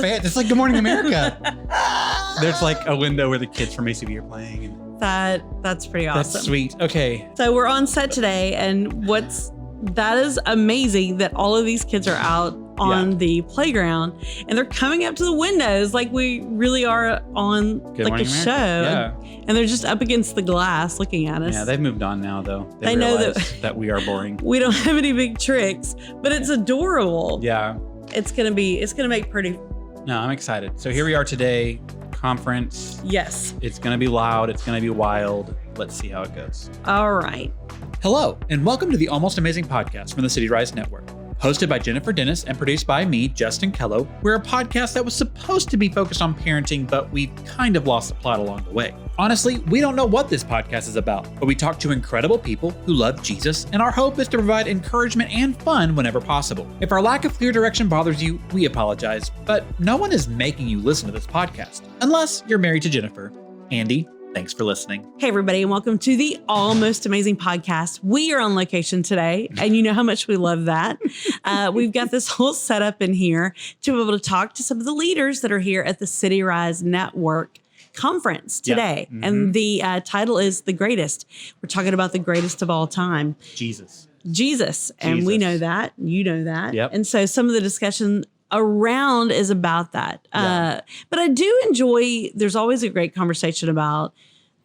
fans. It's like Good Morning America. There's like a window where the kids from ACB are playing. And That's pretty awesome. that's sweet. Okay. So we're on set today, and that is amazing that all of these kids are out on the playground and they're coming up to the windows like we really are on Good like a Morning show. America. Yeah. And they're just up against the glass looking at us. Yeah, they've moved on now though. They know that we are boring. We don't have any big tricks, but it's adorable. Yeah. It's gonna make pretty. No, I'm excited. So here we are today, conference. Yes. It's going to be loud. It's going to be wild. Let's see how it goes. All right. Hello, and welcome to the Almost Amazing podcast from the CityRise Network. Hosted by Jennifer Dennis and produced by me, Justin Kello, we're a podcast that was supposed to be focused on parenting, but we've kind of lost the plot along the way. Honestly, we don't know what this podcast is about, but we talk to incredible people who love Jesus, and our hope is to provide encouragement and fun whenever possible. If our lack of clear direction bothers you, we apologize, but no one is making you listen to this podcast, unless you're married to Jennifer. Andy, thanks for listening. Hey, everybody, and welcome to the Almost Amazing podcast. We are on location today, and you know how much we love that. We've got this whole setup in here to be able to talk to some of the leaders that are here at the CityRise Network Conference today. Yeah. Mm-hmm. And the title is The Greatest. We're talking about the greatest of all time. Jesus. And we know that. You know that. Yep. And so some of the discussion around is about that. But I do enjoy, there's always a great conversation about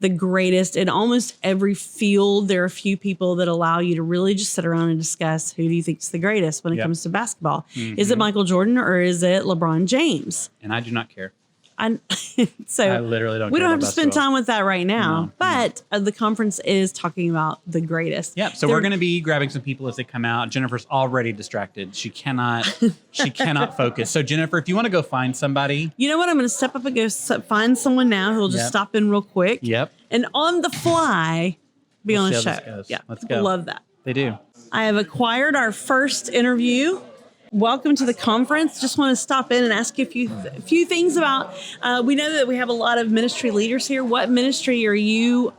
the greatest in almost every field. There are a few people that allow you to really just sit around and discuss who do you think is the greatest when it comes to basketball. Mm-hmm. Is it Michael Jordan or is it LeBron James? And I do not care. So I literally don't. We care don't have about to spend basketball. time with that right now, No. but the conference is talking about the greatest. Yeah, so we're going to be grabbing some people as they come out. Jennifer's already distracted. She cannot focus. So Jennifer, if you want to go find somebody. You know what? I'm going to step up and go find someone now who will just stop in real quick. Yep. And on the fly, be on the see how show. this goes. Yeah, Let's people go. love that. They do. I have acquired our first interview. Welcome to the conference. Just want to stop in and ask you a few things about, we know that we have a lot of ministry leaders here. What ministry are you,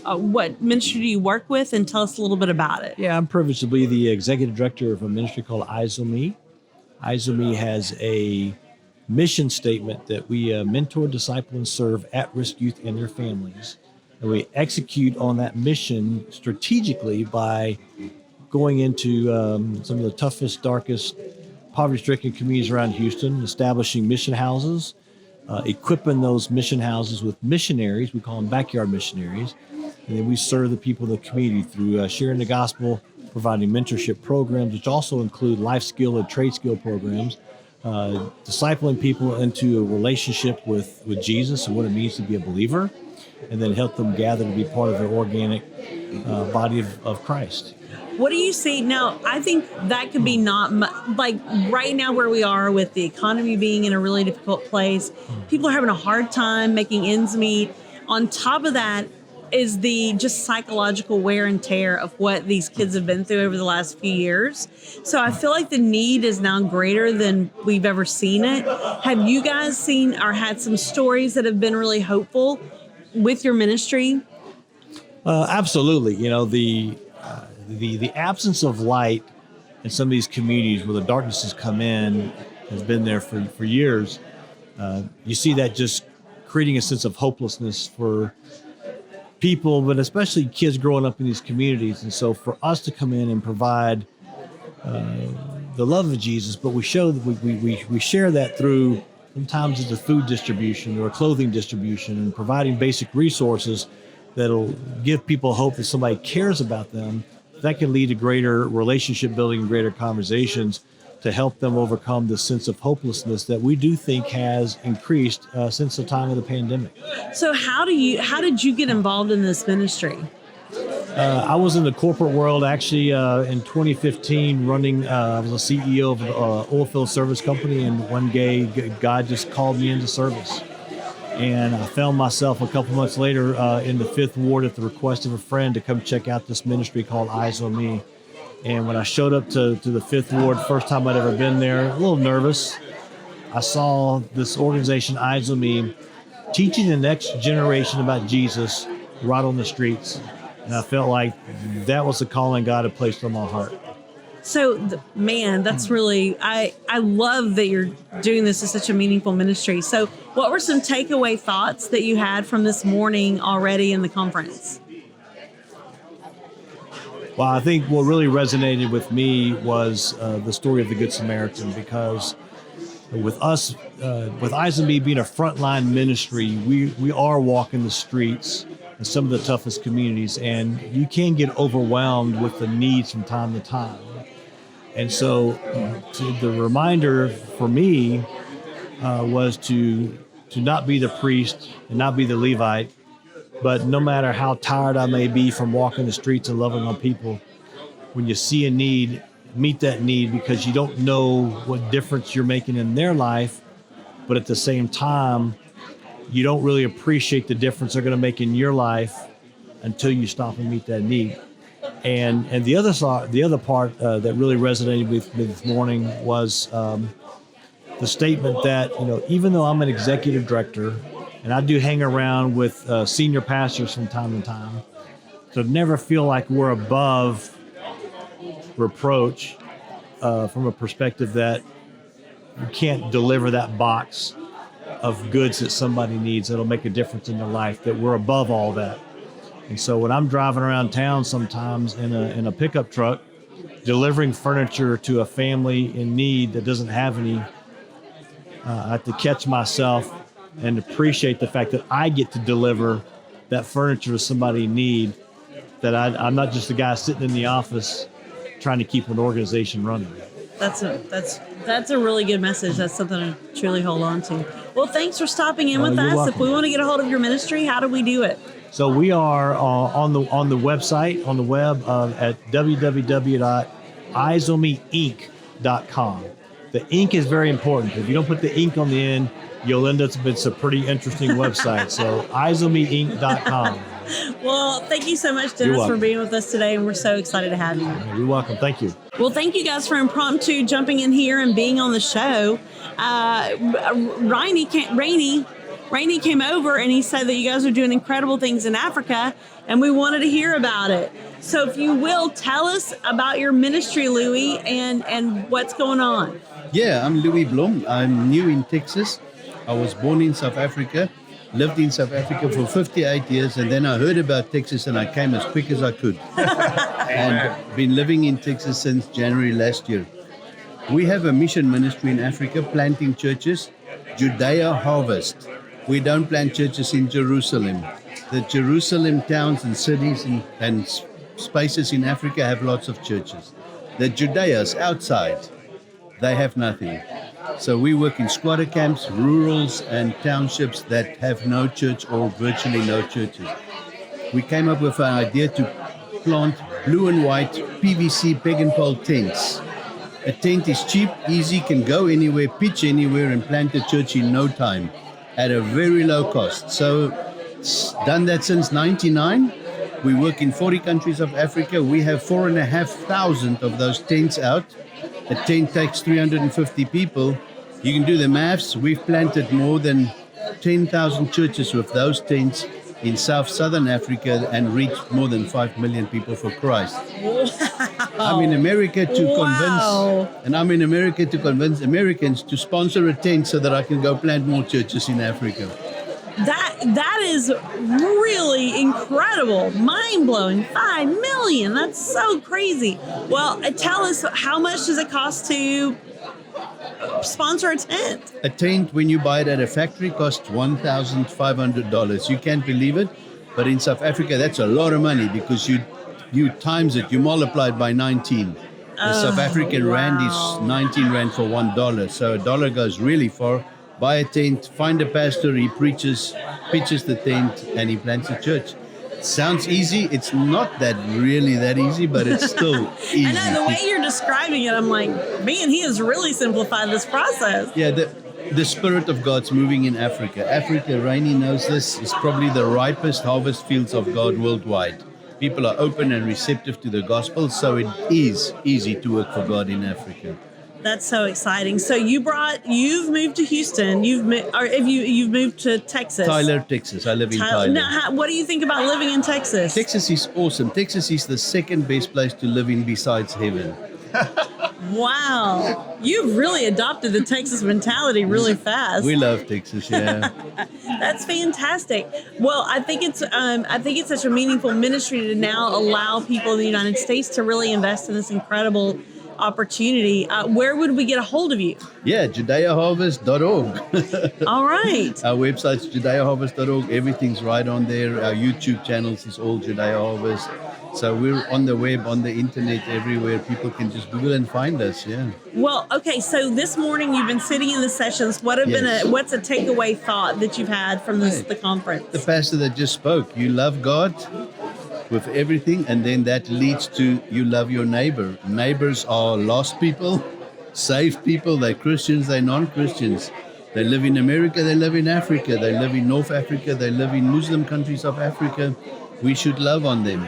what ministry do you work with? And tell us a little bit about it. Yeah, I'm privileged to be the executive director of a ministry called Eyes on Me. Eyes on Me has a mission statement that we mentor, disciple, and serve at-risk youth and their families. And we execute on that mission strategically by going into some of the toughest, darkest, poverty-stricken communities around Houston, establishing mission houses, equipping those mission houses with missionaries. We call them backyard missionaries. And then we serve the people of the community through sharing the gospel, providing mentorship programs, which also include life skill and trade skill programs, discipling people into a relationship with Jesus and what it means to be a believer, and then help them gather to be part of the organic body of Christ. What do you see now? I think that could be like right now where we are with the economy being in a really difficult place. People are having a hard time making ends meet. On top of that is the just psychological wear and tear of what these kids have been through over the last few years. So I feel like the need is now greater than we've ever seen it. Have you guys seen or had some stories that have been really hopeful with your ministry? Absolutely. You know, the absence of light in some of these communities where the darkness has come in has been there for years. You see that just creating a sense of hopelessness for people, but especially kids growing up in these communities. And so for us to come in and provide the love of Jesus, but we show that we share that through sometimes it's a food distribution or a clothing distribution and providing basic resources that'll give people hope that somebody cares about them. That can lead to greater relationship building and greater conversations to help them overcome the sense of hopelessness that we do think has increased since the time of the pandemic. So how did you get involved in this ministry? I was in the corporate world actually in 2015 running, I was a CEO of an oilfield service company, and one day God just called me into service. And I found myself a couple months later in the 5th Ward at the request of a friend to come check out this ministry called Eyes on Me. And when I showed up to the 5th Ward, first time I'd ever been there, a little nervous, I saw this organization, Eyes on Me, teaching the next generation about Jesus right on the streets. And I felt like that was the calling God had placed on my heart. So, man, that's really, I love that you're doing this as such a meaningful ministry. So what were some takeaway thoughts that you had from this morning already in the conference? Well, I think what really resonated with me was the story of the Good Samaritan, because with us, with Eyes on Me being a frontline ministry, we are walking the streets in some of the toughest communities, and you can get overwhelmed with the needs from time to time. And so the reminder for me was to not be the priest and not be the Levite, but no matter how tired I may be from walking the streets and loving on people, when you see a need, meet that need, because you don't know what difference you're making in their life, but at the same time, you don't really appreciate the difference they're going to make in your life until you stop and meet that need. And the other part that really resonated with me this morning was the statement that, even though I'm an executive director and I do hang around with senior pastors from time to time, to never feel like we're above reproach from a perspective that you can't deliver that box of goods that somebody needs that'll make a difference in their life, that we're above all that. And so when I'm driving around town sometimes in a pickup truck, delivering furniture to a family in need that doesn't have any, I have to catch myself and appreciate the fact that I get to deliver that furniture to somebody in need, that I'm not just a guy sitting in the office trying to keep an organization running. That's a really good message. That's something to truly hold on to. Well, thanks for stopping in with us. Welcome. If we want to get a hold of your ministry, how do we do it? So we are on the website, on the web at www.eyesonmeinc.com. The ink is very important. If you don't put the ink on the end, you'll end up with a pretty interesting website. So eyesonmeinc.com. Well, thank you so much, Dennis, for being with us today, and we're so excited to have you. You're welcome. Thank you. Well, thank you guys for impromptu jumping in here and being on the show. Rainey came over and he said that you guys are doing incredible things in Africa, and we wanted to hear about it. So if you will, tell us about your ministry, Louis, and what's going on. Yeah, I'm Louis Blom. I'm new in Texas. I was born in South Africa, lived in South Africa for 58 years, and then I heard about Texas and I came as quick as I could. And been living in Texas since January last year. We have a mission ministry in Africa, planting churches, Judea Harvest. We don't plant churches in Jerusalem. The Jerusalem towns and cities and spaces in Africa have lots of churches. The Judeas outside, they have nothing. So we work in squatter camps, rurals and townships that have no church or virtually no churches. We came up with an idea to plant blue and white PVC peg and pole tents. A tent is cheap, easy, can go anywhere, pitch anywhere, and plant a church in no time at a very low cost. So done that since 99. We work in 40 countries of Africa. We have 4,500 of those tents out. A tent takes 350 people. You can do the maths. We've planted more than 10,000 churches with those tents in Southern Africa and reached more than 5 million people for Christ. I'm in America to convince Americans to sponsor a tent so that I can go plant more churches in Africa. That is really incredible, mind-blowing. 5 million, that's so crazy. Well, tell us, how much does it cost to sponsor a tent? A tent, when you buy it at a factory, costs $1,500. You can't believe it, but in South Africa, that's a lot of money because you times it, you multiply it by 19. The South African rand is 19 rand for $1, so $1 goes really far. Buy a tent, find a pastor, he preaches, pitches the tent, and he plants a church. Sounds easy. It's not really that easy, but it's still easy. I know, the way you're describing it, I'm like, man, he has really simplified this process. Yeah, the Spirit of God's moving in Africa. Africa, Rainey knows this, is probably the ripest harvest fields of God worldwide. People are open and receptive to the gospel, so it is easy to work for God in Africa. That's so exciting. So you've moved to Houston. You've moved to Texas. Tyler, Texas. I live in Tyler. Now, what do you think about living in Texas? Texas is awesome. Texas is the second best place to live in besides heaven. Wow. You've really adopted the Texas mentality really fast. We love Texas, yeah. That's fantastic. Well, I think it's such a meaningful ministry to now allow people in the United States to really invest in this incredible opportunity. Where would we get a hold of you? Yeah, judeaharvest.org. All right. Our website's judeaharvest.org. Everything's right on there. Our YouTube channels is all Judea Harvest. So we're on the web, on the internet, everywhere. People can just Google and find us, yeah. Well, okay, so this morning you've been sitting in the sessions. What's a takeaway thought that you've had from the conference? The pastor that just spoke, you love God with everything, and then that leads to you love your neighbor. Neighbors are lost people, saved people, they're Christians, they're non-Christians. They live in America, they live in Africa, they live in North Africa, they live in Muslim countries of Africa. We should love on them.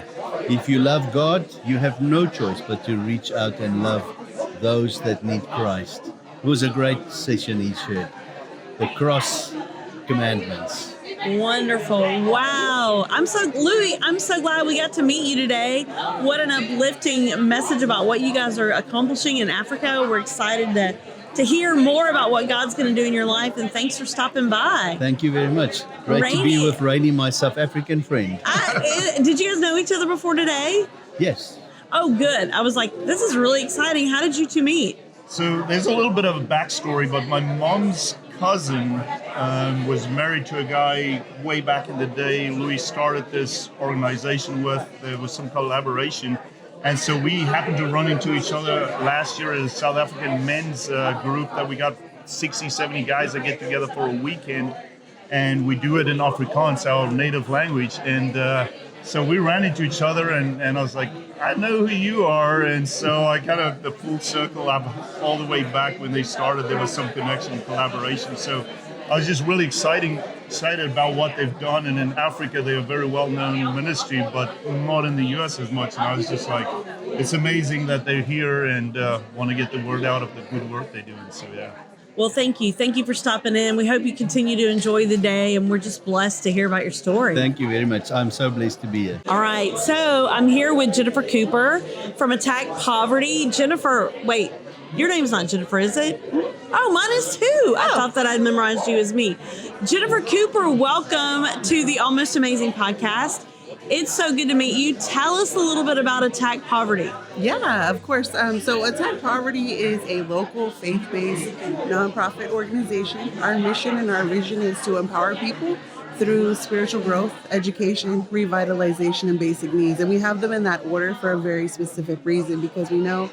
If you love God, you have no choice but to reach out and love those that need Christ. It was a great session he shared. The cross commandments. Wonderful. Wow. Louis, I'm so glad we got to meet you today. What an uplifting message about what you guys are accomplishing in Africa. We're excited to hear more about what God's going to do in your life, and thanks for stopping by. Thank you very much. Great to be with Rainey, my South African friend. Did you guys know each other before today? Yes. Oh, good. I was like, this is really exciting. How did you two meet? So there's a little bit of a backstory, but my mom's cousin was married to a guy way back in the day. Louis started this organization with. There was some collaboration. And so we happened to run into each other last year at a South African men's group that we got 60, 70 guys that get together for a weekend. And we do it in Afrikaans, our native language. And so we ran into each other, and I was like, I know who you are. And so I kind of, the full circle up all the way back when they started, there was some connection and collaboration. So I was just really excited about what they've done. And in Africa, they're a very well-known ministry, but not in the U.S. as much. And I was just like, it's amazing that they're here and want to get the word out of the good work they're doing. So, yeah. Well, thank you. Thank you for stopping in. We hope you continue to enjoy the day, and we're just blessed to hear about your story. Thank you very much. I'm so blessed to be here. All right. So I'm here with Jennifer Cooper from Attack Poverty. Jennifer, wait, your name's not Jennifer, is it? Oh, mine is too. I thought that I'd memorized you as me. Jennifer Cooper, welcome to the Almost Amazing podcast. It's so good to meet you. Tell us a little bit about Attack Poverty. Yeah, of course. So Attack Poverty is a local faith-based nonprofit organization. Our mission and our vision is to empower people through spiritual growth, education, revitalization, and basic needs. And we have them in that order for a very specific reason, because we know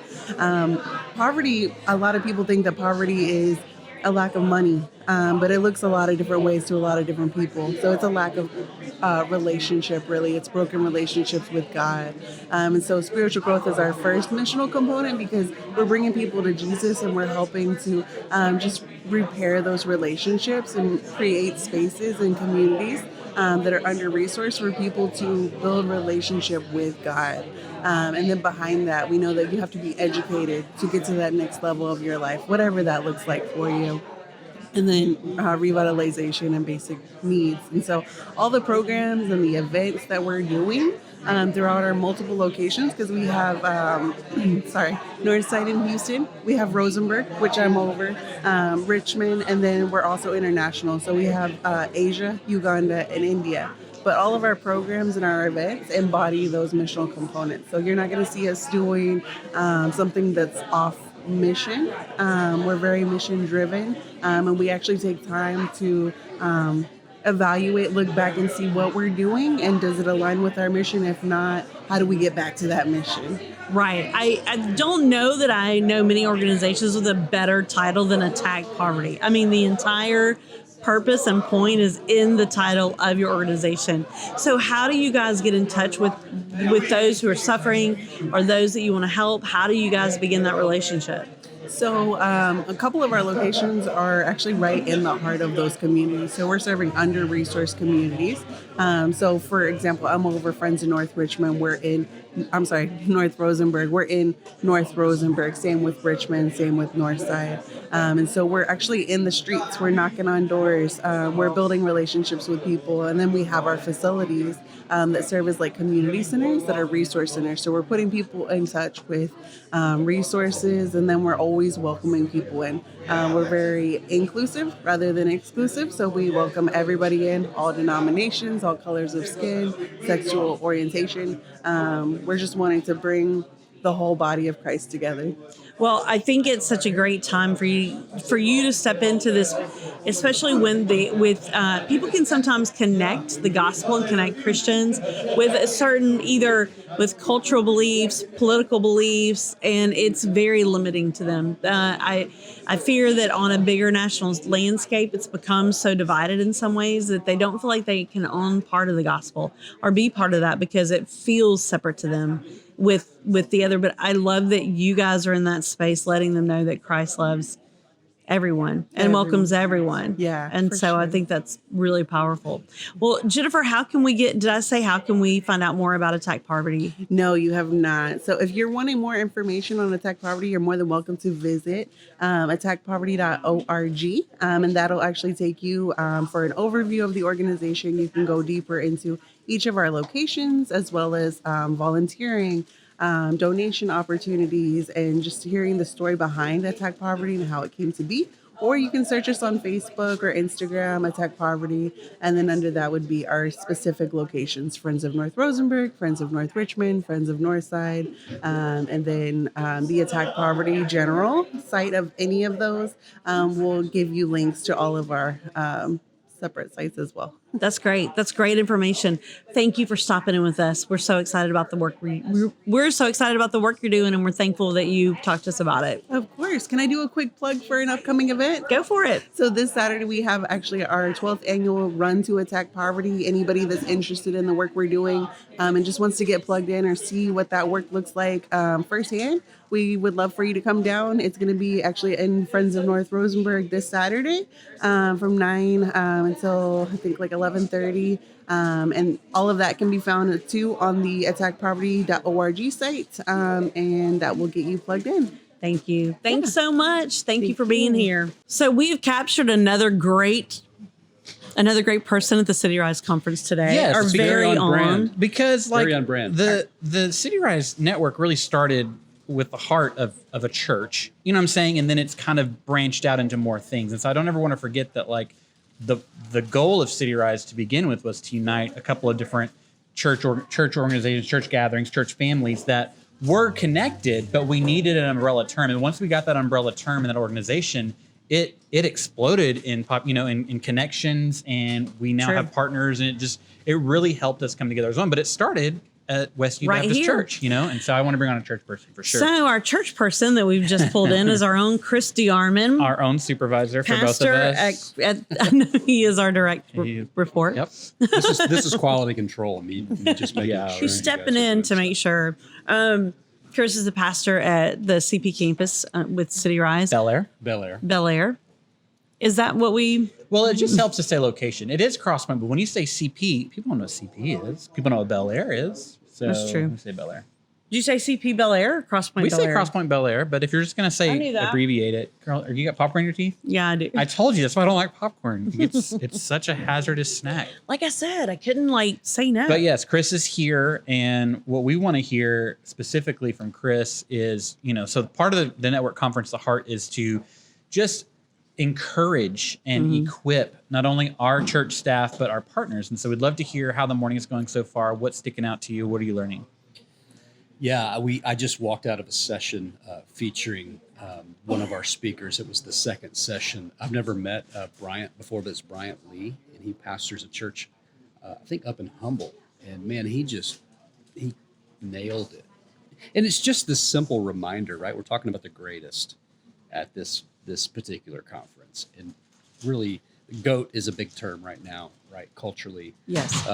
poverty, a lot of people think that poverty is a lack of money, but it looks a lot of different ways to a lot of different people. So it's a lack of relationship, really. It's broken relationships with God. And so spiritual growth is our first missional component, because we're bringing people to Jesus and we're helping to just repair those relationships and create spaces and communities that are under-resourced for people to build relationship with God. And then behind that, we know that you have to be educated to get to that next level of your life, whatever that looks like for you. And then revitalization and basic needs. And so all the programs and the events that we're doing throughout our multiple locations, because we have, Northside in Houston, we have Rosenberg, which I'm over, Richmond, and then we're also international. So we have Asia, Uganda, and India. But all of our programs and our events embody those missional components. So you're not going to see us doing something that's off mission. We're very mission driven, and we actually take time to evaluate, look back and see what we're doing, and does it align with our mission? If not, how do we get back to that mission? Right. I don't know that I know many organizations with a better title than Attack Poverty. I mean, the entire purpose and point is in the title of your organization. So how do you guys get in touch with those who are suffering or those that you want to help? How do you guys begin that relationship? So a couple of our locations are actually right in the heart of those communities. So we're serving under-resourced communities. So for example, I'm over Friends in North Richmond. We're in I'm sorry, North Rosenberg. We're in North Rosenberg. Same with Richmond. Same with Northside. And so we're actually in the streets. We're knocking on doors. We're building relationships with people. And then we have our facilities that serve as like community centers that are resource centers. So we're putting people in touch with resources, and then we're always welcoming people in. We're very inclusive rather than exclusive. So we welcome everybody in, all denominations, all colors of skin, sexual orientation. We're just wanting to bring the whole body of Christ together. Well, I think it's such a great time for you to step into this, especially when people can sometimes connect the gospel and connect Christians with a certain, either with cultural beliefs, political beliefs, and it's very limiting to them. I fear that on a bigger national landscape, it's become so divided in some ways that they don't feel like they can own part of the gospel or be part of that because it feels separate to them with the other. But I love that you guys are in that space, letting them know that Christ loves everyone and welcomes everyone. Yeah. And so sure. I think that's really powerful. Well, Jennifer, how can we find out more about Attack Poverty? No, you have not. So if you're wanting more information on Attack Poverty, you're more than welcome to visit attackpoverty.org. And that'll actually take you for an overview of the organization. You can go deeper into each of our locations, as well as volunteering, donation opportunities, and just hearing the story behind Attack Poverty and how it came to be. Or you can search us on Facebook or Instagram, Attack Poverty, and then under that would be our specific locations: Friends of North Rosenberg, Friends of North Richmond, Friends of Northside, and then the Attack Poverty general site of any of those will give you links to all of our separate sites as well. That's great. That's great information. Thank you for stopping in with us. We're so excited about the work we're so excited about the work you're doing, and we're thankful that you talked to us about it. Of course. Can I do a quick plug for an upcoming event? Go for it. So this Saturday we have actually our 12th annual Run to Attack Poverty. Anybody that's interested in the work we're doing and just wants to get plugged in or see what that work looks like firsthand, we would love for you to come down. It's going to be actually in Friends of North Rosenberg this Saturday from 9 until I think like 11:30. And all of that can be found too on the attackpoverty.org site, and that will get you plugged in. Thank you. Thanks so much. Thank you for being here. So we have captured another great person at the CityRise conference today. Yes, Our it's very very on brand. Because like Very on brand. the CityRise network really started with the heart of a church, you know what I'm saying? And then it's kind of branched out into more things. And so I don't ever want to forget that like the goal of CityRise to begin with was to unite a couple of different church organizations, church gatherings, church families that were connected, but we needed an umbrella term. And once we got that umbrella term in that organization, it exploded in in connections, and we now Sure. have partners, and it really helped us come together as one. But it started at Westview Right Baptist here. Church, and so I want to bring on a church person for sure. So our church person that we've just pulled in is our own Chris DeArmond, Our own supervisor for both pastor of us. I know he is our direct He- report. Yep. This is quality control. Me just making Yeah, sure. She's you stepping guys are in good to make sure. Chris is the pastor at the CP campus with CityRise Bel Air. Bel Air. Is that what we? Well, it just helps to say location. It is Crosspoint, but when you say CP, people don't know what CP is. People know what Bel Air is. So That's true. We say Bel Air. Did you say CP Bel Air or Crosspoint We Bel say Air? Crosspoint Bel Air, but if you're just going to I knew say that. abbreviate it, girl, you got popcorn in your teeth? Yeah, I do. I told you that's why I don't like popcorn. It's such a hazardous snack. Like I said, I couldn't say no. But yes, Chris is here, and what we want to hear specifically from Chris is, so part of the network conference, the heart is to just encourage and equip not only our church staff, but our partners. And so we'd love to hear how the morning is going so far. What's sticking out to you? What are you learning? Yeah, I just walked out of a session featuring one of our speakers. It was the second session. I've never met Bryant before, but it's Bryant Lee, and he pastors a church, I think up in Humble. And man, he nailed it. And it's just this simple reminder, right? We're talking about the greatest at this particular conference, and really, GOAT is a big term right now, right? Culturally, Yes.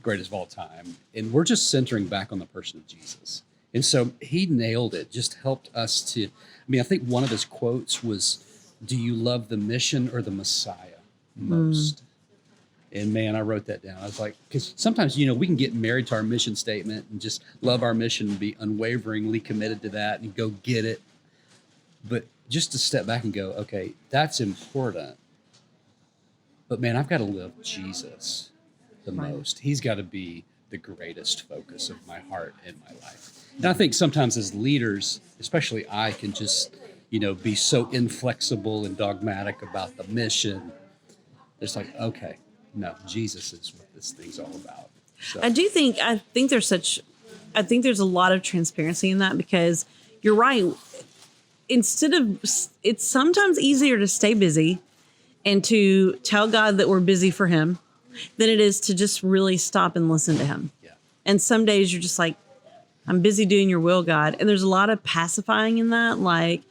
Greatest of all time, and we're just centering back on the person of Jesus. And so he nailed it. Just helped us to. I think one of his quotes was, "Do you love the mission or the Messiah most?" And man, I wrote that down. I was like, because sometimes, we can get married to our mission statement and just love our mission and be unwaveringly committed to that and go get it. But just to step back and go, okay, that's important. But man, I've got to love Jesus the most. He's got to be the greatest focus of my heart and my life. And I think sometimes as leaders, especially I can just, be so inflexible and dogmatic about the mission. It's like, okay, no, Jesus is what this thing's all about. So. I think there's a lot of transparency in that, because you're right. It's sometimes easier to stay busy and to tell God that we're busy for him than it is to just really stop and listen to him. Yeah. And some days you're just like, I'm busy doing your will, God. And there's a lot of pacifying in that. Like,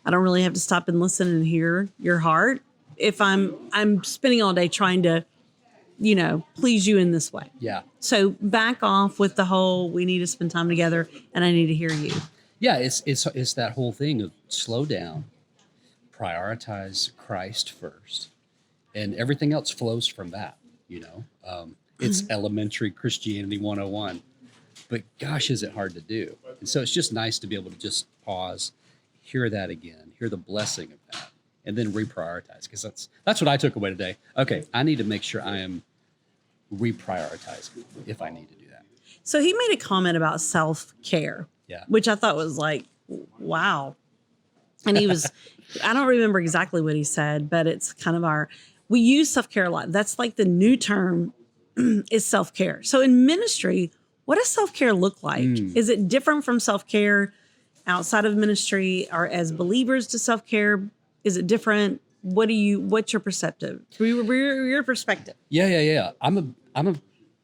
I don't really have to stop and listen and hear your heart if I'm spending all day trying to, please you in this way. Yeah. So back off with the whole, we need to spend time together and I need to hear you. Yeah, it's that whole thing of slow down, prioritize Christ first, and everything else flows from that, It's elementary Christianity 101, but gosh, is it hard to do. And so it's just nice to be able to just pause, hear that again, hear the blessing of that, and then reprioritize, because that's what I took away today. Okay, I need to make sure I am reprioritizing if I need to do that. So he made a comment about self-care, which I thought was like, wow. And he was, I don't remember exactly what he said, but it's kind of we use self-care a lot. That's like the new term is self-care. So in ministry, what does self-care look like? Is it different from self-care outside of ministry, or as believers to self-care? Is it different? What's your perspective? Your perspective? Yeah. I'm a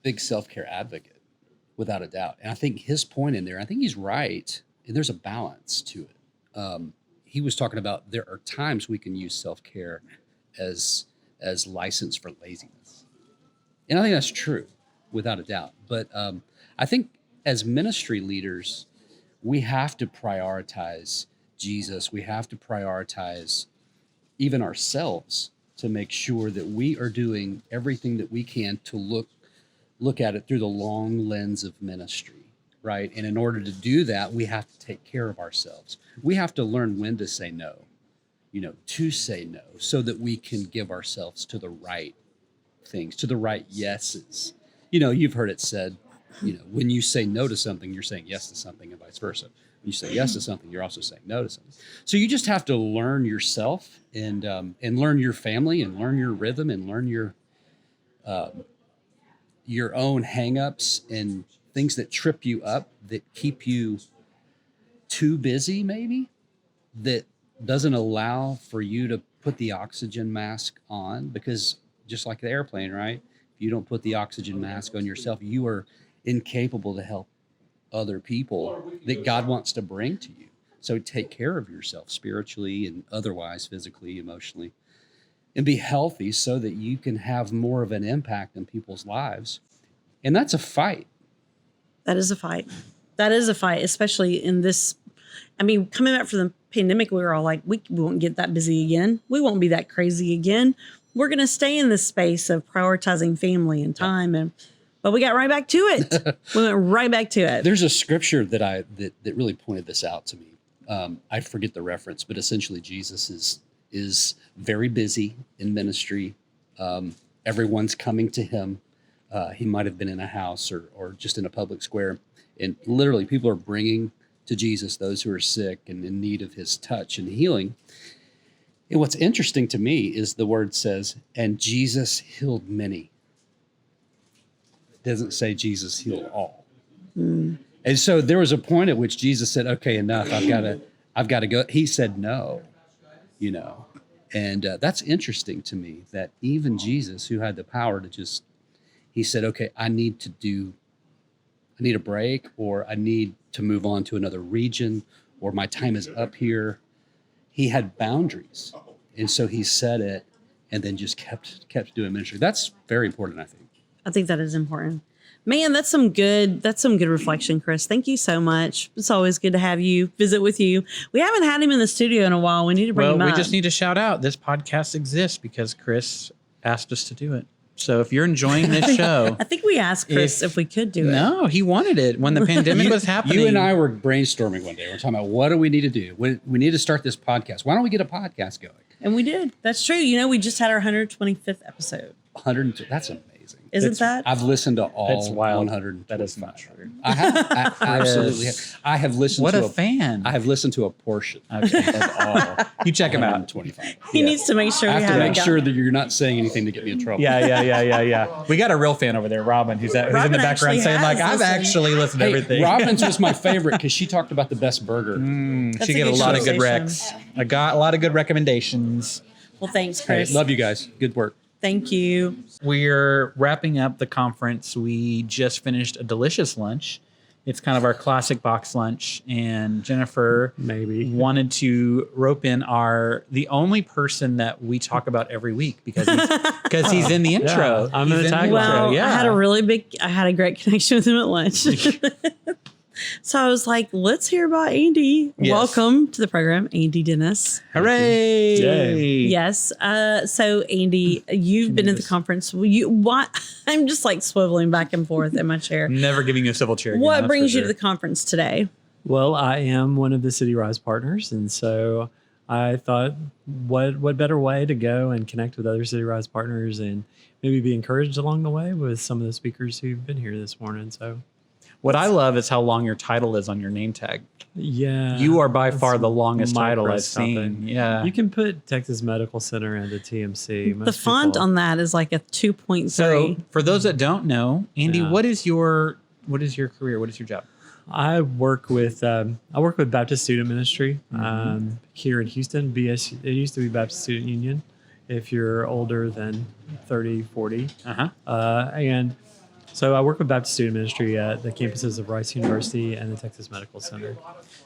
big self-care advocate, without a doubt. And I think his point in there, I think he's right. And there's a balance to it. He was talking about there are times we can use self-care as license for laziness. And I think that's true, without a doubt. But I think as ministry leaders, we have to prioritize Jesus. We have to prioritize even ourselves to make sure that we are doing everything that we can to look at it through the long lens of ministry, right? And in order to do that, we have to take care of ourselves. We have to learn when to say no, to say no, so that we can give ourselves to the right things, to the right yeses. You've heard it said, when you say no to something, you're saying yes to something, and vice versa. When you say yes to something, you're also saying no to something. So you just have to learn yourself and learn your family and learn your rhythm and learn your own hangups and things that trip you up, that keep you too busy, maybe, that doesn't allow for you to put the oxygen mask on, because just like the airplane, right? If you don't put the oxygen mask on yourself, you are incapable to help other people that God wants to bring to you. So take care of yourself spiritually and otherwise, physically, emotionally, and be healthy so that you can have more of an impact in people's lives. And that's a fight. That is a fight. That is a fight, especially in this. I mean, coming back from the pandemic, we were all like, we won't get that busy again. We won't be that crazy again. We're going to stay in this space of prioritizing family and time. But we got right back to it. We went right back to it. There's a scripture that really pointed this out to me. I forget the reference, but essentially Jesus is very busy in ministry. Everyone's coming to him. He might have been in a house or just in a public square. And literally people are bringing to Jesus those who are sick and in need of his touch and healing. And what's interesting to me is the word says, and Jesus healed many. It doesn't say Jesus healed all. And so there was a point at which Jesus said, okay, enough. I've got to go. He said no, and that's interesting to me, that even Jesus, who had the power to he said, okay, I need a break, or I need to move on to another region, or my time is up here. He had boundaries. And so he said it and then just kept doing ministry. That's very important, I think. I think that is important. Man, that's some good reflection, Chris. Thank you so much. It's always good to have you, visit with you. We haven't had him in the studio in a while. We need to bring him up. We just need to shout out this podcast exists because Chris asked us to do it. So if you're enjoying this show, I think we asked Chris if we could do it. no, he wanted it when the pandemic was happening. You and I were brainstorming one day. We're talking about what do we need to do? We need to start this podcast. Why don't we get a podcast going? And we did. That's true. You know, we just had our 125th episode. 102. That's amazing. Isn't that? I've listened to all That's wild. 100. That is not true. I have. I absolutely have. I have listened What to a fan. I have listened to a portion Okay. of all. You check him out. 125. He needs to make sure I we have to haven't make sure that you're not saying anything to get me in trouble. Yeah. We got a real fan over there, Robin, who's in the Robin background actually saying, like, has I've listened. actually listened to Hey, everything. Robin's was my favorite because she talked about the best burger. She a get a good lot of good conversation. recs. I got a lot of good recommendations. Well, thanks, Hey, Chris. love you guys. Good work. Thank you. We're wrapping up the conference. We just finished a delicious lunch. It's kind of our classic box lunch. And Jennifer wanted to rope in the only person that we talk about every week because he's in the intro. I'm in the tagline. Well, Yeah. I had a great connection with him at lunch. So I was like, let's hear about Andy. Yes. Welcome to the program, Andy Dennis. Hooray! Yay. Yes. So Andy, you've been at the conference. I'm just like swiveling back and forth in my chair. Never giving you a civil chair. Again, What that's brings for you to sure. the conference today? Well, I am one of the CityRise partners, and so I thought, what better way to go and connect with other CityRise partners and maybe be encouraged along the way with some of the speakers who've been here this morning. So, What I love is how long your title is on your name tag. yeah, You are by far that's the longest title I've microscopic. seen. Yeah. You can put Texas Medical Center into TMC. The Most font people- on that is like a 2.3. So for those that don't know, Andy, Yeah. what is your career? What is your job? I work with Baptist Student Ministry here in Houston. It used to be Baptist Student Union. If you're older than 30, 40. And so I work with Baptist Student Ministry at the campuses of Rice University and the Texas Medical Center.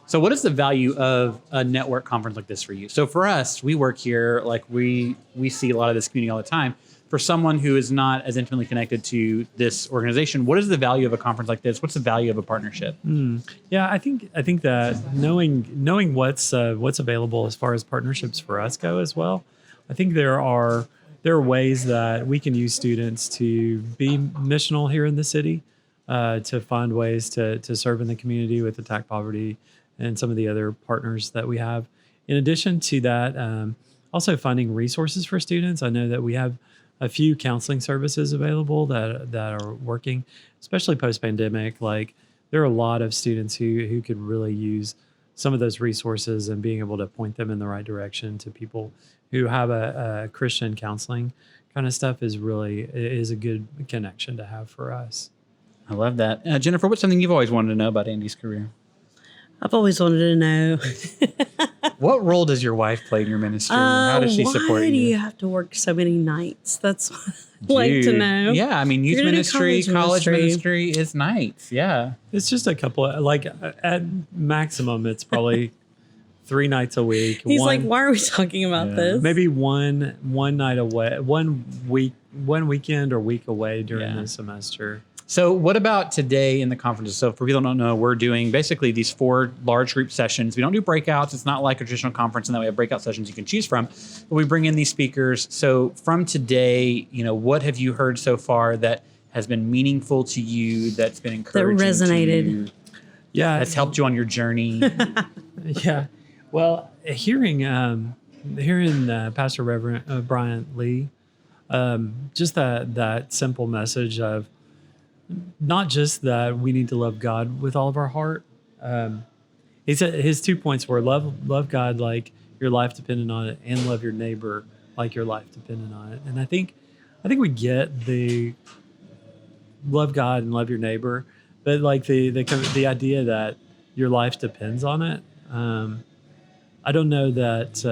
So what is the value of a network conference like this for you? So for us, we work here, like we see a lot of this community all the time. For someone who is not as intimately connected to this organization, what is the value of a conference like this? What's the value of a partnership? Yeah, I think that knowing what's available as far as partnerships for us go as well. I think there are ways that we can use students to be missional here in the city, to find ways to serve in the community with attack poverty and some of the other partners that we have. In addition to that, also finding resources for students. I know that we have a few counseling services available that are working, especially post-pandemic. Like there are a lot of students who could really use some of those resources and being able to point them in the right direction to people who have a Christian counseling kind of stuff is a good connection to have for us. I love that. Jennifer, what's something you've always wanted to know about Andy's career? I've always wanted to know. What role does your wife play in your ministry? How does she support Why you? do you have to work so many nights? That's what I'd like to Dude. know. Yeah, I mean, youth You're gonna do ministry, college college ministry. ministry is nights. Yeah. It's just a couple of, like at maximum, it's probably 3 nights a week. He's like, why are we talking about this? Maybe one night away, 1 weekend or week away during Yeah. the semester. So what about today in the conferences? So for people who don't know, we're doing basically these 4 large group sessions. We don't do breakouts. It's not like a traditional conference in that we have breakout sessions you can choose from, but we bring in these speakers. So from today, what have you heard so far that has been meaningful to you, that's been encouraging resonated. to you, Yeah, that's helped you on your journey? yeah. Well, hearing Pastor Reverend Brian Lee, just that simple message of not just that we need to love God with all of our heart. He said his 2 points were love God like your life depended on it, and love your neighbor like your life depended on it. And I think we get the love God and love your neighbor, but like the idea that your life depends on it. I don't know that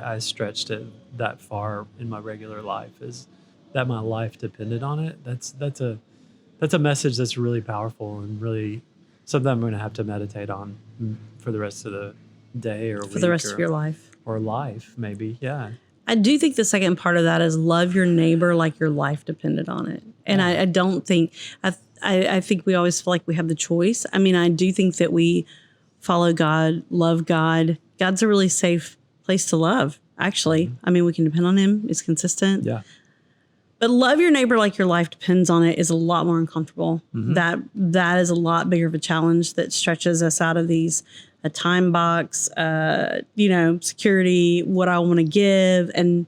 I stretched it that far in my regular life, is that my life depended on it. That's a message that's really powerful and really something I'm going to have to meditate on for the rest of the day or For the rest of your life. or life, maybe. Yeah. I do think the second part of that is love your neighbor like your life depended on it. And I don't think, I think we always feel like we have the choice. I mean, I do think that we follow God, love God. God's a really safe place to love, actually. I mean, we can depend on him. It's consistent. Yeah. But love your neighbor like your life depends on it is a lot more uncomfortable. That is a lot bigger of a challenge that stretches us out of these a time box, security, what I want to give, and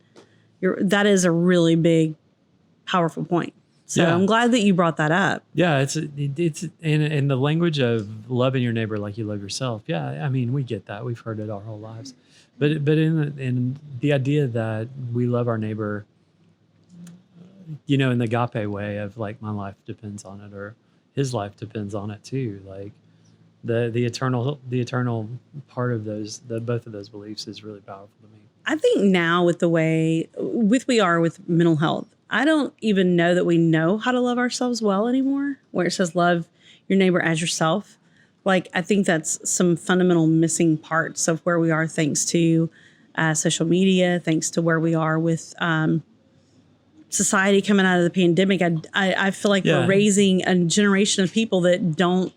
that is a really big, powerful point. So Yeah. I'm glad that you brought that up. Yeah, it's in the language of loving your neighbor like you love yourself. Yeah, I mean, we get that. We've heard it our whole lives. But in the idea that we love our neighbor, in the agape way of like my life depends on it, or his life depends on it too. Like the eternal part of both of those beliefs is really powerful to me. I think now with the way we are with mental health, I don't even know that we know how to love ourselves well anymore, where it says love your neighbor as yourself. Like, I think that's some fundamental missing parts of where we are, thanks to social media, thanks to where we are with society coming out of the pandemic. I feel like we're raising a generation of people that don't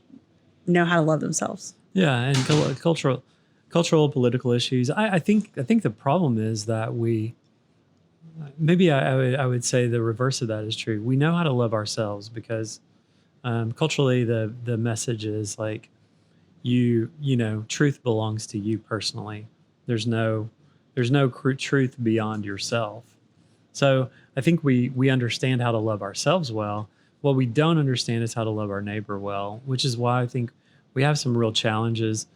know how to love themselves. Yeah, and cultural, political issues. I think the problem is that I would say the reverse of that is true. We know how to love ourselves because culturally the message is like truth belongs to you personally. There's no truth beyond yourself. So I think we understand how to love ourselves well. What we don't understand is how to love our neighbor well, which is why I think we have some real challenges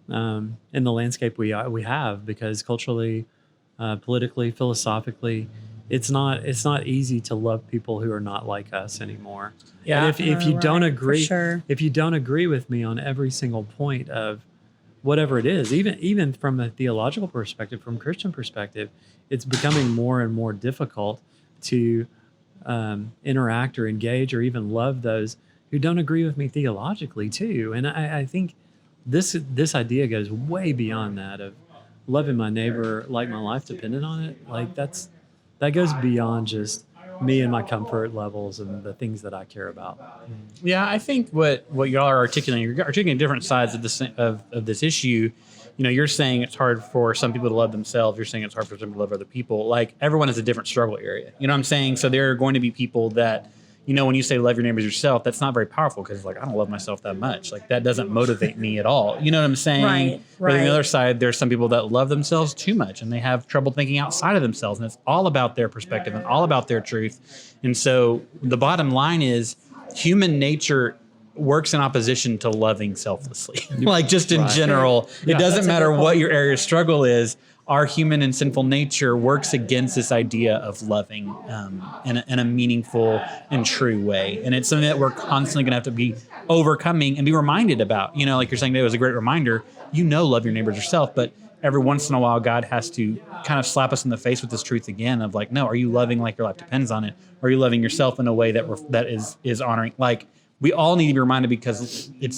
in the landscape we have, because culturally, politically, philosophically, it's not easy to love people who are not like us anymore. Yeah. And if you don't agree, sure. if you don't agree with me on every single point of whatever it is, even from a theological perspective, from a Christian perspective, it's becoming more and more difficult to interact or engage or even love those who don't agree with me theologically too. And I think this idea goes way beyond that of loving my neighbor like my life depended on it. Like that goes beyond just me and my comfort levels and the things that I care about. Yeah, I think what y'all are articulating, you're articulating different sides of this issue. You're saying it's hard for some people to love themselves. You're saying it's hard for some people to love other people. Like, everyone has a different struggle area. You know what I'm saying? So there are going to be people that, when you say love your neighbors yourself, that's not very powerful because, like, I don't love myself that much. Like, that doesn't motivate me at all. You know what I'm saying? Right. But on the other side, there's some people that love themselves too much and they have trouble thinking outside of themselves. And it's all about their perspective and all about their truth. And so the bottom line is human nature works in opposition to loving selflessly. Like, just in general, it doesn't matter what your area of struggle is. Our human and sinful nature works against this idea of loving in a meaningful and true way. And it's something that we're constantly going to have to be overcoming and be reminded about. Like you're saying, that was a great reminder. Love your neighbors yourself, but every once in a while, God has to kind of slap us in the face with this truth again of like, no, are you loving like your life depends on it? Or are you loving yourself in a way that is honoring? Like, we all need to be reminded, because it's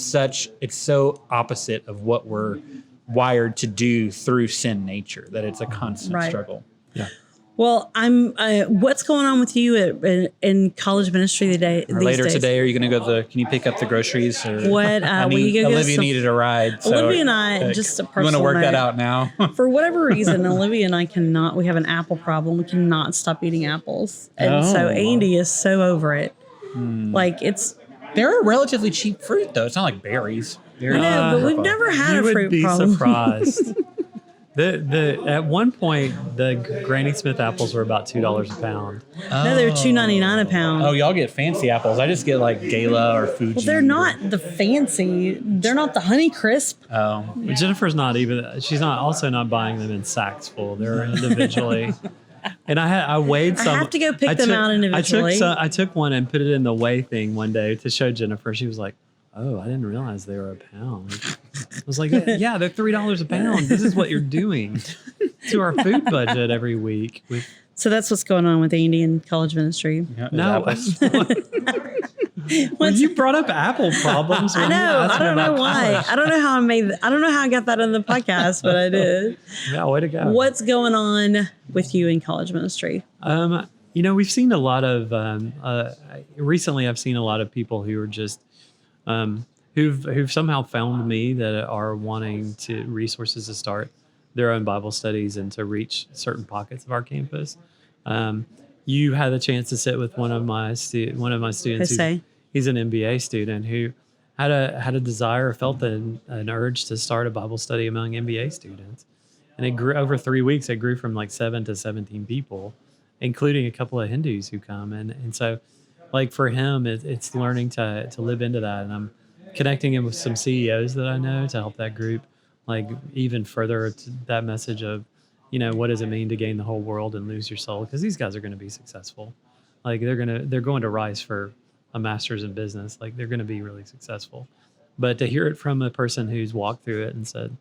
so opposite of what we're wired to do through sin nature, that it's a constant struggle. Yeah. Well, what's going on with you in college ministry today? Later days? today, are you going to go can you pick up the groceries? Or What? Olivia needed a ride. So Olivia and I, just a personal you want to work that note, out now? For whatever reason, Olivia and I we have an apple problem. We cannot stop eating apples. And so Andy is so over it. Like, they're a relatively cheap fruit, though. It's not like berries. I know, but we've never had a fruit problem. You would be surprised. At one point, the Granny Smith apples were about $2 a pound. No, they're $2.99 a pound. Oh, y'all get fancy apples. I just get like Gala or Fuji. Well, they're not the fancy. They're not the Honey Crisp. Oh, Jennifer's she's also not buying them in sacks full. They're individually. And I weighed some. I have to go pick them out individually. I took one and put it in the weigh thing one day to show Jennifer. She was like, "Oh, I didn't realize they were a pound." I was like, "Yeah, they're $3 a pound. This is what you're doing to our food budget every week." So that's what's going on with Andy in college ministry. No. Well, you brought up apple problems. I know. I don't know why. I don't know how I don't know how I got that in the podcast, but I did. Yeah, way to go. What's going on with you in college ministry? We've seen a lot of recently. I've seen a lot of people who are just who've somehow found me that are wanting resources to start their own Bible studies and to reach certain pockets of our campus. you had the chance to sit with one of my students. Jose. He's an MBA student who had a desire, felt an urge to start a Bible study among MBA students, and it grew over 3 weeks. It grew from like 7 to 17 people, including a couple of Hindus who come, and so like for him, it's learning to live into that, and I'm connecting him with some CEOs that I know to help that group like even further to that message of, what does it mean to gain the whole world and lose your soul? Because these guys are going to be successful. Like they're going to rise for a master's in business. Like they're going to be really successful. But to hear it from a person who's walked through it and said,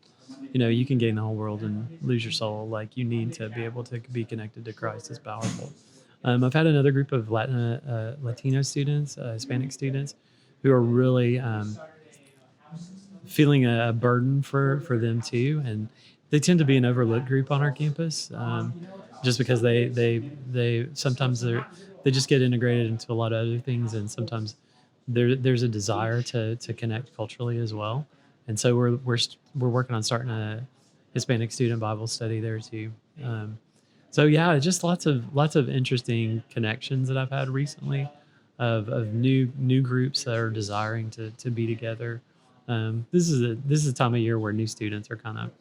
you can gain the whole world and lose your soul. Like you need to be able to be connected to Christ is powerful. I've had another group of Latino students, Hispanic students, who are really feeling a burden for them too, and they tend to be an overlooked group on our campus, just because they sometimes they just get integrated into a lot of other things, and sometimes there's a desire to connect culturally as well, and so we're working on starting a Hispanic student Bible study there too. So yeah, just lots of interesting connections that I've had recently of new groups that are desiring to be together. This is a time of year where new students are kind of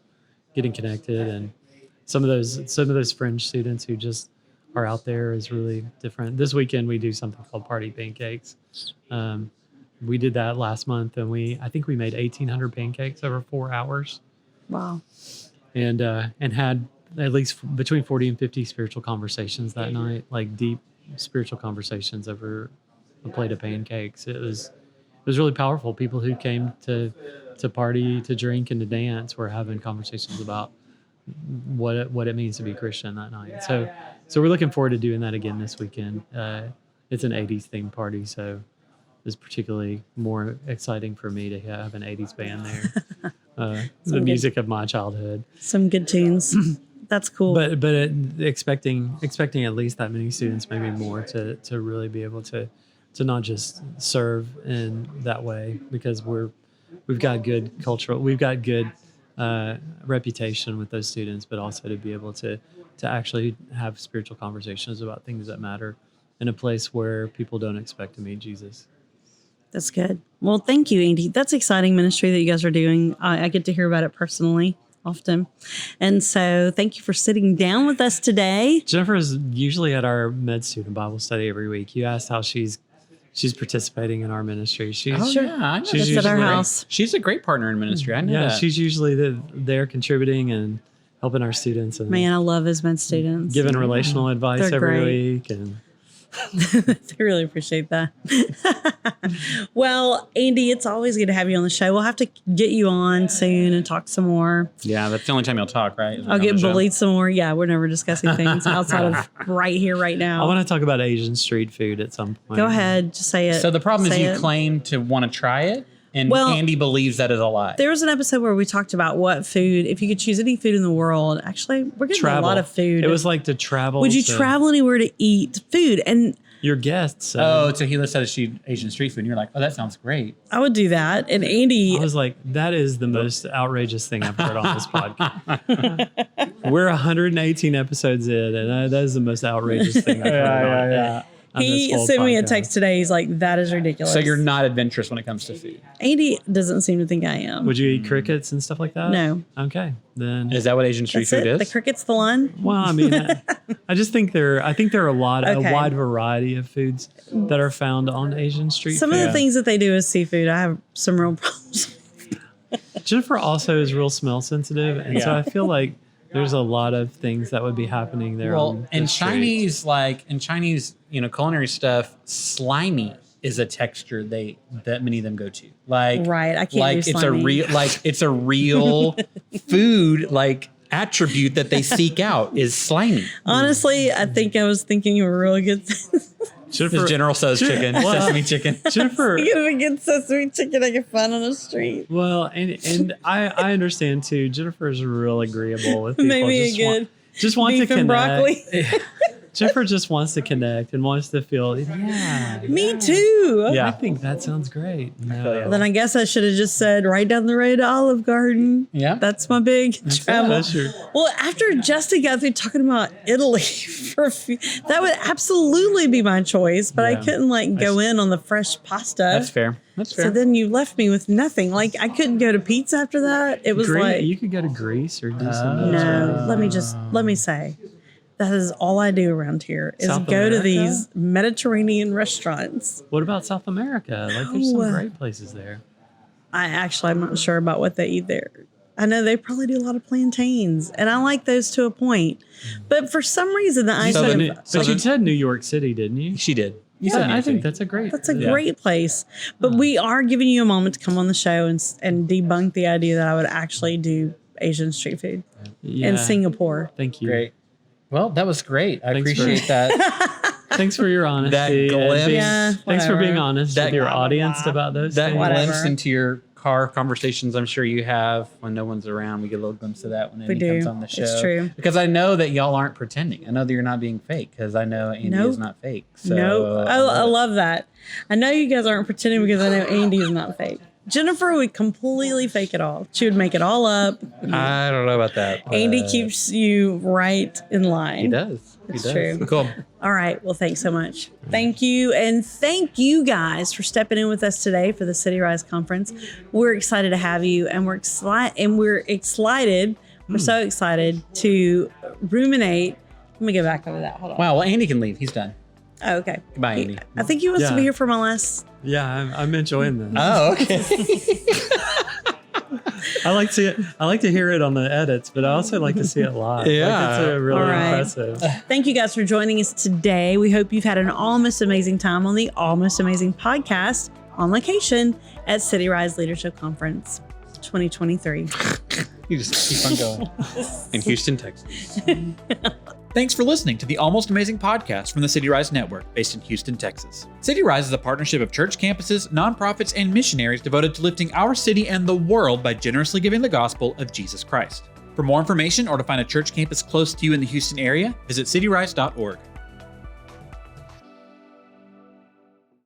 getting connected, and some of those fringe students who just are out there is really different. This weekend we do something called Party Pancakes. We did that last month, and I think we made 1,800 pancakes over 4 hours. Wow. And had at least between 40 and 50 spiritual conversations that night, like deep spiritual conversations over a plate of pancakes. It was really powerful. People who came to party, to drink, and to dance were having conversations about what it means to be a Christian that night. So we're looking forward to doing that again this weekend. It's an 80s themed party, so it's particularly more exciting for me to have an 80s band there. The music of my childhood. Some good tunes. That's cool. But expecting at least that many students, maybe more, to really be able to not just serve in that way, because we've got good reputation with those students, but also to be able to actually have spiritual conversations about things that matter in a place where people don't expect to meet Jesus. That's good. Well, thank you, Andy. That's exciting ministry that you guys are doing. I get to hear about it personally often. And so thank you for sitting down with us today. Jennifer is usually at our med student Bible study every week. You asked how she's participating in our ministry. Yeah, I know. She's at our house. She's a great partner in ministry. I know that. She's usually there contributing and helping our students. And Man, I love his med students. Giving relational advice They're every great. week. And I really appreciate that. Well, Andy, it's always good to have you on the show. We'll have to get you on soon and talk some more. Yeah, that's the only time you'll talk, right? I'll get bullied some more. Yeah, we're never discussing things outside of right here, right now. I want to talk about Asian street food at some point. Go ahead, just say it. So the problem is you claim to want to try it, and Andy believes that is a lie. There was an episode where we talked about what food, if you could choose any food in the world. Actually, we're getting a lot of food. It was like to travel. Would you travel anywhere to eat food? And your guests. So he said she Asian street food, and you're like, oh, that sounds great. I would do that. And Andy, I was like, that is the most outrageous thing I've heard on this podcast. We're 118 episodes in, and that is the most outrageous thing I've heard. He sent me a text today. He's like, that is ridiculous. So you're not adventurous when it comes to food. Andy doesn't seem to think I am. Would you eat crickets and stuff like that? No. Okay, then. Is that what Asian street food is? The cricket's the one? Well, I mean, I just think there are a wide variety of foods that are found on Asian street Some food. of the things that they do is seafood. I have some real problems. Jennifer also is real smell sensitive, and so I feel like there's a lot of things that would be happening there. Well, in Chinese, culinary stuff, slimy is a texture that many of them go to. Like, right, I can't do slimy. It's a real food attribute that they seek out is slimy. Honestly, I think I was thinking of a really good thing. This General Tso's chicken, sesame chicken. Jennifer, you get a good sesame chicken I can find on the street. Well, and I understand too. Jennifer's real agreeable with people. Maybe just want to connect. Broccoli. Jennifer just wants to connect and wants to feel. Yeah. Me too. I think that sounds great. No. Then I guess I should have just said right down the road to Olive Garden. Yeah. That's my big travel. That's your- Well, after Justin got through talking about Italy for that would absolutely be my choice, but I Yeah. couldn't go in on the fresh pasta. That's fair. That's fair. So then you left me with nothing. Like I couldn't go to pizza after that. It was like you could go to Greece or do some. no. Let me say, that is all I do around here is South go to America? these Mediterranean restaurants. What about South America? Like, there's some No. great places there. I'm not sure about what they eat there. I know they probably do a lot of plantains, and I like those to a point. But for some reason, the But you said New York City, didn't you? She did. You said I think Nancy. that's a great. that's a great place. But we are giving you a moment to come on the show and debunk the idea that I would actually do Asian street food in Singapore. Thank you. Great. Well, that was great. I Thanks appreciate that. Thanks for your honesty. That and glimpse. Yeah, thanks for being whatever. honest That- with your audience about those That things. Whatever. glimpse into your car conversations, I'm sure you have when no one's around. We get a little glimpse of that when Andy do. comes on the show. It's true. Because I know that y'all aren't pretending. I know that you're not being fake because I know Andy Nope. is not fake. So No, I love that. I know you guys aren't pretending because I know Andy is not fake. Jennifer would completely fake it all. She would make it all up. I don't know about that. Andy but keeps you right in line. He does. It's he does. true. Cool. All right. Well, thanks so much. Thank you. And thank you guys for stepping in with us today for the CityRise Conference. We're excited to have you, and we're excited. We're so excited to ruminate. Let me go back over that. Hold on. Wow. Well, Andy can leave. He's done. Oh, okay. Goodbye, Andy. I think he wants to Yeah. be here for my last. Yeah, I'm enjoying this. Oh, okay. I like to hear it on the edits, but I also like to see it live. Yeah. It's really All right. impressive. Thank you guys for joining us today. We hope you've had an almost amazing time on the Almost Amazing podcast on location at CityRise Leadership Conference 2023. You just keep on going. In Houston, Texas. Thanks for listening to the Almost Amazing podcast from the CityRise Network, based in Houston, Texas. CityRise is a partnership of church campuses, nonprofits, and missionaries devoted to lifting our city and the world by generously giving the gospel of Jesus Christ. For more information or to find a church campus close to you in the Houston area, visit cityrise.org.